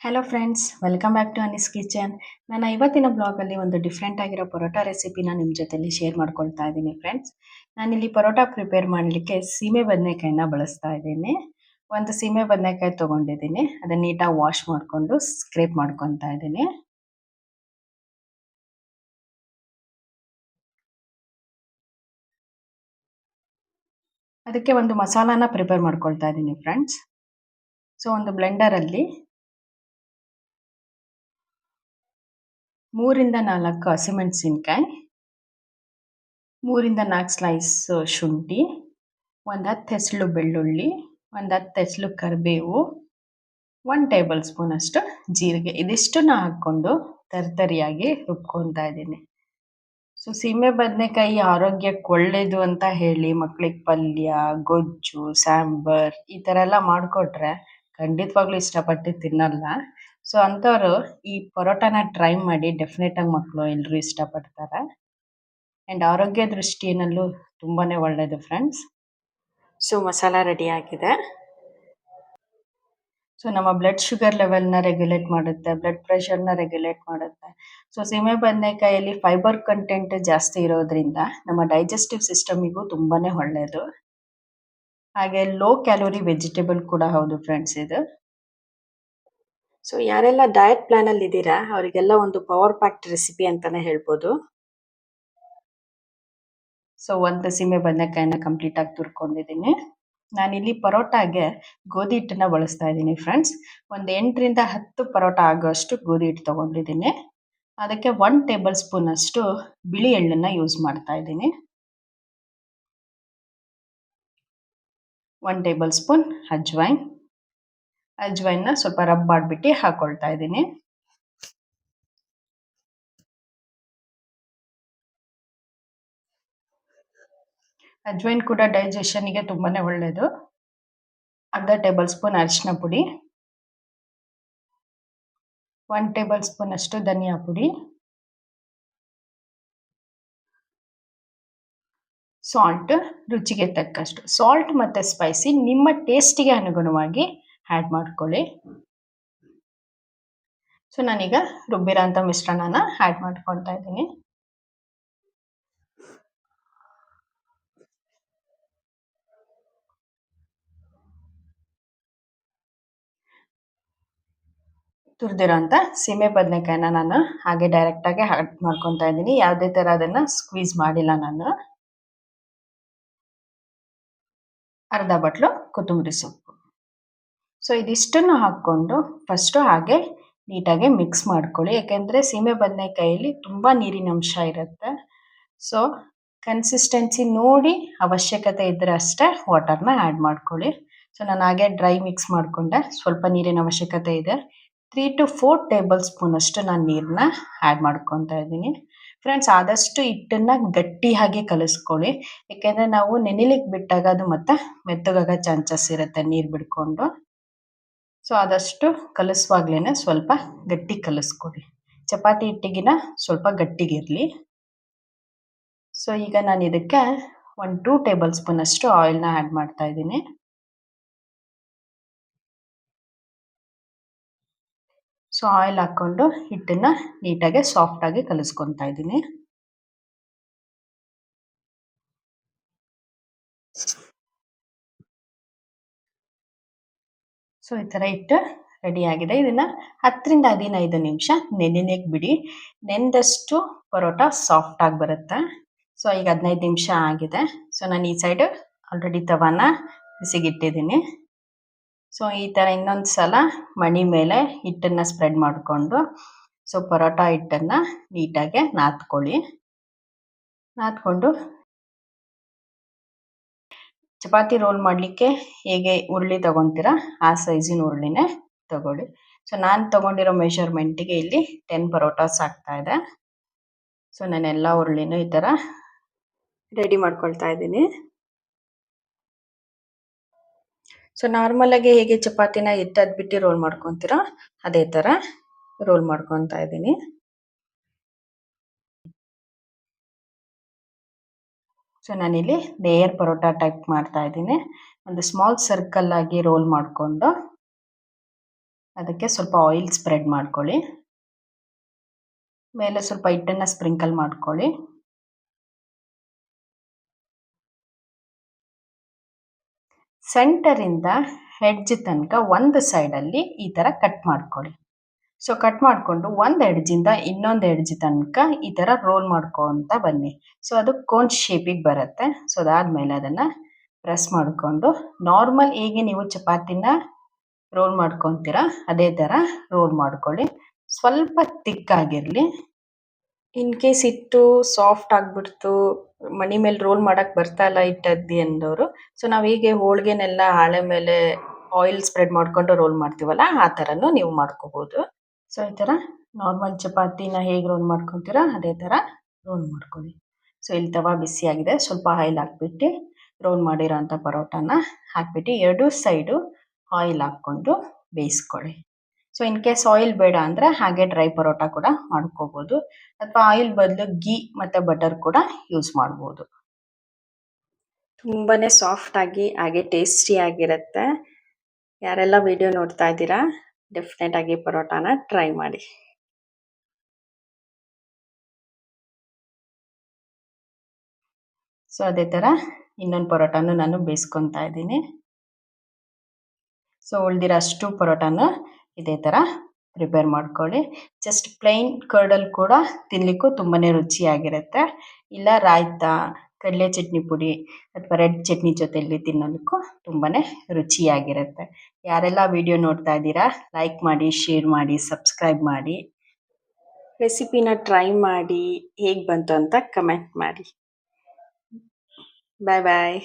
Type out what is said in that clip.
Hello friends, welcome back to Anees kitchen. ನಾನು ಇವತ್ತಿನ ಬ್ಲಾಗಲ್ಲಿ ಒಂದು ಡಿಫ್ರೆಂಟ್ ಆಗಿರೋ ಪರೋಟ ರೆಸಿಪಿನ ನಿಮ್ಮ ಜೊತೆಲಿ ಶೇರ್ ಮಾಡ್ಕೊಳ್ತಾ ಇದ್ದೀನಿ ಫ್ರೆಂಡ್ಸ್. ನಾನಿಲ್ಲಿ ಪರೋಟ ಪ್ರಿಪೇರ್ ಮಾಡಲಿಕ್ಕೆ ಸೀಮೆ ಬದನೆಕಾಯಿನ ಬಳಸ್ತಾ ಇದ್ದೀನಿ. ಒಂದು ಸೀಮೆ ಬದನೆಕಾಯಿ ತೊಗೊಂಡಿದ್ದೀನಿ, ಅದನ್ನ ನೀಟಾಗಿ ವಾಶ್ ಮಾಡಿಕೊಂಡು ಸ್ಕ್ರೇಪ್ ಮಾಡ್ಕೊತಾ ಇದ್ದೀನಿ. ಅದಕ್ಕೆ ಒಂದು ಮಸಾಲಾನ ಪ್ರಿಪೇರ್ ಮಾಡ್ಕೊಳ್ತಾ ಇದ್ದೀನಿ ಫ್ರೆಂಡ್ಸ್. ಸೊ ಒಂದು ಬ್ಲೆಂಡರಲ್ಲಿ 3-4 ಹಸಿಮೆಣಸಿನ್ಕಾಯಿ, 3-4 ಸ್ಲೈಸ್ ಶುಂಠಿ, ಒಂದು 10 ಹೆಸಳು ಬೆಳ್ಳುಳ್ಳಿ, ಒಂದು 10 ಹೆಸಳು ಕರಿಬೇವು, 1 ಟೇಬಲ್ ಸ್ಪೂನ್ ಅಷ್ಟು ಜೀರಿಗೆ, ಇದಿಷ್ಟನ್ನ ಹಾಕ್ಕೊಂಡು ತರಿತರಿಯಾಗಿ ರುಬ್ಕೊತಾ ಇದ್ದೀನಿ. ಸೊ ಸೀಮೆ ಬದನೆಕಾಯಿ ಆರೋಗ್ಯಕ್ಕೆ ಒಳ್ಳೇದು ಅಂತ ಹೇಳಿ ಮಕ್ಳಿಗೆ ಪಲ್ಯ, ಗೊಜ್ಜು, ಸಾಂಬಾರ್ ಈ ಥರ ಎಲ್ಲ ಮಾಡಿಕೊಟ್ರೆ ಖಂಡಿತವಾಗ್ಲೂ ಇಷ್ಟಪಟ್ಟು ತಿನ್ನಲ್ಲ. ಸೊ ಅಂಥವ್ರು ಈ ಪರೋಟಾನ ಟ್ರೈ ಮಾಡಿ, ಡೆಫಿನೆಟಾಗಿ ಮಕ್ಕಳು ಎಲ್ಲರೂ ಇಷ್ಟಪಡ್ತಾರೆ. ಆ್ಯಂಡ್ ಆರೋಗ್ಯ ದೃಷ್ಟಿಯಲ್ಲೂ ತುಂಬಾ ಒಳ್ಳೆಯದು ಫ್ರೆಂಡ್ಸ್. ಸೊ ಮಸಾಲ ರೆಡಿ ಆಗಿದೆ. ಸೊ ನಮ್ಮ ಬ್ಲಡ್ ಶುಗರ್ ಲೆವೆಲ್ನ ರೆಗ್ಯುಲೇಟ್ ಮಾಡುತ್ತೆ, ಬ್ಲಡ್ ಪ್ರೆಷರ್ನ ರೆಗ್ಯುಲೇಟ್ ಮಾಡುತ್ತೆ. ಸೊ ಸೀಮೆ ಬದನೆಕಾಯಲ್ಲಿ ಫೈಬರ್ ಕಂಟೆಂಟ್ ಜಾಸ್ತಿ ಇರೋದ್ರಿಂದ ನಮ್ಮ ಡೈಜೆಸ್ಟಿವ್ ಸಿಸ್ಟಮಿಗೂ ತುಂಬಾ ಒಳ್ಳೆಯದು. ಹಾಗೆ ಲೋ ಕ್ಯಾಲೋರಿ ವೆಜಿಟೇಬಲ್ ಕೂಡ ಹೌದು ಫ್ರೆಂಡ್ಸ್ ಇದು. ಸೊ ಯಾರೆಲ್ಲ ಡಯಟ್ ಪ್ಲಾನಲ್ಲಿ ಇದ್ದೀರಾ ಅವರಿಗೆಲ್ಲ ಒಂದು ಪವರ್ ಪ್ಯಾಕ್ಡ್ ರೆಸಿಪಿ ಅಂತಲೇ ಹೇಳ್ಬೋದು. ಸೊ ಒಂದು ಸೀಮೆ ಬದನೆಕಾಯಿನ ಕಂಪ್ಲೀಟಾಗಿ ತುರ್ಕೊಂಡಿದ್ದೀನಿ. ನಾನಿಲ್ಲಿ ಪರೋಟಾಗೆ ಗೋಧಿ ಹಿಟ್ಟನ್ನು ಬಳಸ್ತಾ ಇದ್ದೀನಿ ಫ್ರೆಂಡ್ಸ್. ಒಂದು 8-10 ಪರೋಟ ಆಗೋಷ್ಟು ಗೋಧಿ ಹಿಟ್ಟು ತೊಗೊಂಡಿದ್ದೀನಿ. ಅದಕ್ಕೆ 1 ಟೇಬಲ್ ಸ್ಪೂನ್ ಅಷ್ಟು ಬಿಳಿ ಎಳ್ಳನ್ನು ಯೂಸ್ ಮಾಡ್ತಾ ಇದ್ದೀನಿ. 1 ಟೇಬಲ್ ಸ್ಪೂನ್ ಅಜ್ವೈನ್ನ ಸ್ವಲ್ಪ ರಬ್ ಮಾಡಿಬಿಟ್ಟು ಹಾಕೊಳ್ತಾ ಇದ್ದೀನಿ. ಅಜ್ವೈನ್ ಕೂಡ ಡೈಜೆಷನ್ಗೆ ತುಂಬಾ ಒಳ್ಳೆಯದು. ಅರ್ಧ ಟೇಬಲ್ ಸ್ಪೂನ್ ಅರಿಶಿನ ಪುಡಿ, 1 ಟೇಬಲ್ ಸ್ಪೂನ್ ಅಷ್ಟು ಧನಿಯಾ ಪುಡಿ, ಸಾಲ್ಟ್ ರುಚಿಗೆ ತಕ್ಕಷ್ಟು. ಸಾಲ್ಟ್ ಮತ್ತು ಸ್ಪೈಸಿ ನಿಮ್ಮ ಟೇಸ್ಟಿಗೆ ಅನುಗುಣವಾಗಿ ಆ್ಯಡ್ ಮಾಡ್ಕೊಳ್ಳಿ. ಸೊ ನಾನೀಗ ರುಬ್ಬಿರೋಂಥ ಮಿಶ್ರಣನ ಆ್ಯಡ್ ಮಾಡ್ಕೊಳ್ತಾ ಇದ್ದೀನಿ. ತುರಿದಿರೋಂಥ ಸೀಮೆ ಬದನೆಕಾಯಿನ ನಾನು ಹಾಗೆ ಡೈರೆಕ್ಟಾಗಿ ಆ್ಯಡ್ ಮಾಡ್ಕೊತಾ ಇದ್ದೀನಿ. ಯಾವುದೇ ಥರ ಅದನ್ನು ಸ್ಕ್ವೀಸ್ ಮಾಡಿಲ್ಲ ನಾನು. ಅರ್ಧ ಬಟ್ಲು ಕೊತ್ತಂಬರಿ ಸೊಪ್ಪು. ಸೊ ಇದಿಷ್ಟನ್ನು ಹಾಕ್ಕೊಂಡು ಫಸ್ಟು ಹಾಗೆ ನೀಟಾಗಿ ಮಿಕ್ಸ್ ಮಾಡ್ಕೊಳ್ಳಿ. ಯಾಕೆಂದರೆ ಸೀಮೆ ಬದನೆಕಾಯಲ್ಲಿ ತುಂಬ ನೀರಿನ ಅಂಶ ಇರುತ್ತೆ. ಸೊ ಕನ್ಸಿಸ್ಟೆನ್ಸಿ ನೋಡಿ ಅವಶ್ಯಕತೆ ಇದ್ದರೆ ಅಷ್ಟೇ ವಾಟರ್ನ ಆ್ಯಡ್ ಮಾಡ್ಕೊಳ್ಳಿ. ಸೊ ನಾನು ಹಾಗೆ ಡ್ರೈ ಮಿಕ್ಸ್ ಮಾಡಿಕೊಂಡೆ, ಸ್ವಲ್ಪ ನೀರಿನ ಅವಶ್ಯಕತೆ ಇದೆ. 3-4 ಟೇಬಲ್ ಸ್ಪೂನ್ ಅಷ್ಟು ನಾನು ನೀರನ್ನ ಆ್ಯಡ್ ಮಾಡ್ಕೊತಾ ಇದ್ದೀನಿ. ಫ್ರೆಂಡ್ಸ್ ಆದಷ್ಟು ಹಿಟ್ಟನ್ನು ಗಟ್ಟಿಯಾಗಿ ಕಲಿಸ್ಕೊಳ್ಳಿ. ಏಕೆಂದರೆ ನಾವು ನೆನೆಲಿಕ್ಕೆ ಬಿಟ್ಟಾಗ ಅದು ಮತ್ತೆ ಮೆತ್ತಗಾಗೋ ಚಾನ್ಸಸ್ ಇರುತ್ತೆ ನೀರು ಬಿಡ್ಕೊಂಡು. ಸೊ ಆದಷ್ಟು ಕಲಿಸುವಾಗ್ಲೇ ಸ್ವಲ್ಪ ಗಟ್ಟಿ ಕಲಿಸ್ಕೊಡಿ. ಚಪಾತಿ ಹಿಟ್ಟಿಗಿನ ಸ್ವಲ್ಪ ಗಟ್ಟಿಗಿರಲಿ. ಸೊ ಈಗ ನಾನು ಇದಕ್ಕೆ 1-2 ಟೇಬಲ್ ಸ್ಪೂನ್ ಅಷ್ಟು ಆಯಿಲ್ನ ಆ್ಯಡ್ ಮಾಡ್ತಾ ಇದ್ದೀನಿ. ಸೊ ಆಯಿಲ್ ಹಾಕ್ಕೊಂಡು ಹಿಟ್ಟನ್ನು ನೀಟಾಗಿ ಸಾಫ್ಟಾಗಿ ಕಲಿಸ್ಕೊತಾ ಇದ್ದೀನಿ. ಸೊ ಈ ಥರ ಹಿಟ್ಟು ರೆಡಿಯಾಗಿದೆ. ಇದನ್ನು 10-15 ನಿಮಿಷ ನೆನೆಲಿಕ್ಕೆ ಬಿಡಿ. ನೆನೆದಷ್ಟು ಪರೋಟ ಸಾಫ್ಟಾಗಿ ಬರುತ್ತೆ. ಸೊ ಈಗ 15 ನಿಮಿಷ ಆಗಿದೆ. ಸೊ ನಾನು ಈ ಸೈಡು ಆಲ್ರೆಡಿ ತವಾನ ಬಿಸಿಗಿಟ್ಟಿದ್ದೀನಿ. ಸೊ ಈ ಥರ ಇನ್ನೊಂದು ಸಲ ಮಣಿ ಮೇಲೆ ಹಿಟ್ಟನ್ನು ಸ್ಪ್ರೆಡ್ ಮಾಡಿಕೊಂಡು ಸೊ ಪರೋಟ ಹಿಟ್ಟನ್ನು ನೀಟಾಗಿ ನಾದ್ಕೊಳ್ಳಿ. ನಾದ್ಕೊಂಡು ಚಪಾತಿ ರೋಲ್ ಮಾಡಲಿಕ್ಕೆ ಹೇಗೆ ಉರುಳಿ ತೊಗೊತೀರ ಆ ಸೈಜಿನ ಉರುಳಿನೇ ತೊಗೊಳ್ಳಿ. ಸೊ ನಾನು ತೊಗೊಂಡಿರೋ ಮೆಷರ್ಮೆಂಟಿಗೆ ಇಲ್ಲಿ 10 ಪರೋಟಾಸ್ ಆಗ್ತಾಯಿದೆ. ಸೊ ನಾನೆಲ್ಲ ಉರುಳಿನೂ ಈ ಥರ ರೆಡಿ ಮಾಡ್ಕೊಳ್ತಾ ಇದ್ದೀನಿ. ಸೊ ನಾರ್ಮಲಾಗಿ ಹೇಗೆ ಚಪಾತಿನ ಎತ್ತದ್ಬಿಟ್ಟು ರೋಲ್ ಮಾಡ್ಕೊತೀರೋ ಅದೇ ಥರ ರೋಲ್ ಮಾಡ್ಕೊತಾ ಇದ್ದೀನಿ. ಸೊ ನಾನಿಲ್ಲಿ ಲೇಯರ್ ಪರೋಟ ಟೈಪ್ ಮಾಡ್ತಾ ಇದ್ದೀನಿ. ಒಂದು ಸ್ಮಾಲ್ ಸರ್ಕಲ್ ಆಗಿ ರೋಲ್ ಮಾಡಿಕೊಂಡು ಅದಕ್ಕೆ ಸ್ವಲ್ಪ ಆಯಿಲ್ ಸ್ಪ್ರೆಡ್ ಮಾಡ್ಕೊಳ್ಳಿ. ಮೇಲೆ ಸ್ವಲ್ಪ ಹಿಟ್ಟನ್ನು ಸ್ಪ್ರಿಂಕಲ್ ಮಾಡ್ಕೊಳ್ಳಿ. ಸೆಂಟರಿಂದ ಎಡ್ಜ್ ತನಕ ಒಂದು ಸೈಡಲ್ಲಿ ಈ ಥರ ಕಟ್ ಮಾಡ್ಕೊಳ್ಳಿ. ಸೊ ಕಟ್ ಮಾಡಿಕೊಂಡು ಒಂದು ಎಡ್ಜಿಂದ ಇನ್ನೊಂದು ಎಡ್ಜ್ ತನಕ ಈ ಥರ ರೋಲ್ ಮಾಡ್ಕೊತ ಬನ್ನಿ. ಸೊ ಅದು ಕೋನ್ ಶೇಪಿಗೆ ಬರುತ್ತೆ. ಸೊ ಅದಾದಮೇಲೆ ಅದನ್ನು ಪ್ರೆಸ್ ಮಾಡಿಕೊಂಡು ನಾರ್ಮಲ್ ಹೇಗೆ ನೀವು ಚಪಾತಿನ ರೋಲ್ ಮಾಡ್ಕೊತೀರಾ ಅದೇ ಥರ ರೋಲ್ ಮಾಡ್ಕೊಳ್ಳಿ. ಸ್ವಲ್ಪ ತಿಕ್ಕಾಗಿರಲಿ. ಇನ್ ಕೇಸ್ ಹಿಟ್ಟು ಸಾಫ್ಟ್ ಆಗಿಬಿಡ್ತು, ಮಣಿ ಮೇಲೆ ರೋಲ್ ಮಾಡೋಕ್ಕೆ ಬರ್ತಾ ಇಲ್ಲ ಹಿಟ್ಟದ್ದಿ ಅಂದವರು, ಸೊ ನಾವು ಹೀಗೆ ಹೋಳಿಗೆನೆಲ್ಲ ಹಾಳೆ ಮೇಲೆ ಆಯಿಲ್ ಸ್ಪ್ರೆಡ್ ಮಾಡಿಕೊಂಡು ರೋಲ್ ಮಾಡ್ತೀವಲ್ಲ ಆ ಥರನೂ ನೀವು ಮಾಡ್ಕೋಬೋದು. ಸೊ ಈ ಥರ ನಾರ್ಮಲ್ ಚಪಾತಿನ ಹೇಗೆ ರೋಲ್ ಮಾಡ್ಕೊತೀರಾ ಅದೇ ಥರ ರೋಲ್ ಮಾಡ್ಕೊಳ್ಳಿ. ಸೊ ಇಲ್ಲಿ ತವ ಬಿಸಿಯಾಗಿದೆ, ಸ್ವಲ್ಪ ಆಯಿಲ್ ಹಾಕ್ಬಿಟ್ಟು ರೋಲ್ ಮಾಡಿರೋ ಅಂಥ ಪರೋಟಾನ ಹಾಕ್ಬಿಟ್ಟು ಎರಡೂ ಸೈಡು ಆಯಿಲ್ ಹಾಕ್ಕೊಂಡು ಬೇಯಿಸ್ಕೊಳ್ಳಿ. ಸೊ ಇನ್ ಕೇಸ್ ಆಯಿಲ್ ಬೇಡ ಅಂದರೆ ಹಾಗೆ ಡ್ರೈ ಪರೋಟ ಕೂಡ ಮಾಡ್ಕೋಬೋದು, ಅಥವಾ ಆಯಿಲ್ ಬದಲು ಗೀ ಮತ್ತು ಬಟರ್ ಕೂಡ ಯೂಸ್ ಮಾಡ್ಬೋದು. ತುಂಬಾ ಸಾಫ್ಟಾಗಿ ಹಾಗೆ ಟೇಸ್ಟಿಯಾಗಿರುತ್ತೆ. ಯಾರೆಲ್ಲ ವಿಡಿಯೋ ನೋಡ್ತಾ ಇದ್ದೀರಾ ಡೆಫಿನೆಟಾಗಿ ಪರೋಟಾನ ಟ್ರೈ ಮಾಡಿ. ಸೊ ಅದೇ ಥರ ಇನ್ನೊಂದು ಪರೋಟಾನು ನಾನು ಬೇಯಿಸ್ಕೊತಾ ಇದ್ದೀನಿ. ಸೊ ಉಳಿದಿರೋ ಅಷ್ಟು ಪರೋಟಾನ ಇದೇ ಥರ ಪ್ರಿಪೇರ್ ಮಾಡ್ಕೊಳ್ಳಿ. ಜಸ್ಟ್ ಪ್ಲೈನ್ ಕರ್ಡಲ್ಲಿ ಕೂಡ ತಿನ್ನಲಿಕ್ಕೂ ತುಂಬಾ ರುಚಿಯಾಗಿರುತ್ತೆ. ಇಲ್ಲ ರಾಯ್ತ, ಕಡಲೆ ಚಟ್ನಿ ಪುಡಿ ಅಥವಾ ರೆಡ್ ಚಟ್ನಿ ಜೊತೆಯಲ್ಲಿ ತಿನ್ನೋದಕ್ಕೂ ತುಂಬಾ ರುಚಿಯಾಗಿರುತ್ತೆ. ಯಾರೆಲ್ಲ ವಿಡಿಯೋ ನೋಡ್ತಾ ಇದ್ದೀರಾ ಲೈಕ್ ಮಾಡಿ, ಶೇರ್ ಮಾಡಿ, ಸಬ್ಸ್ಕ್ರೈಬ್ ಮಾಡಿ. ರೆಸಿಪಿನ ಟ್ರೈ ಮಾಡಿ ಹೇಗೆ ಬಂತು ಅಂತ ಕಮೆಂಟ್ ಮಾಡಿ. ಬಾಯ್ ಬಾಯ್.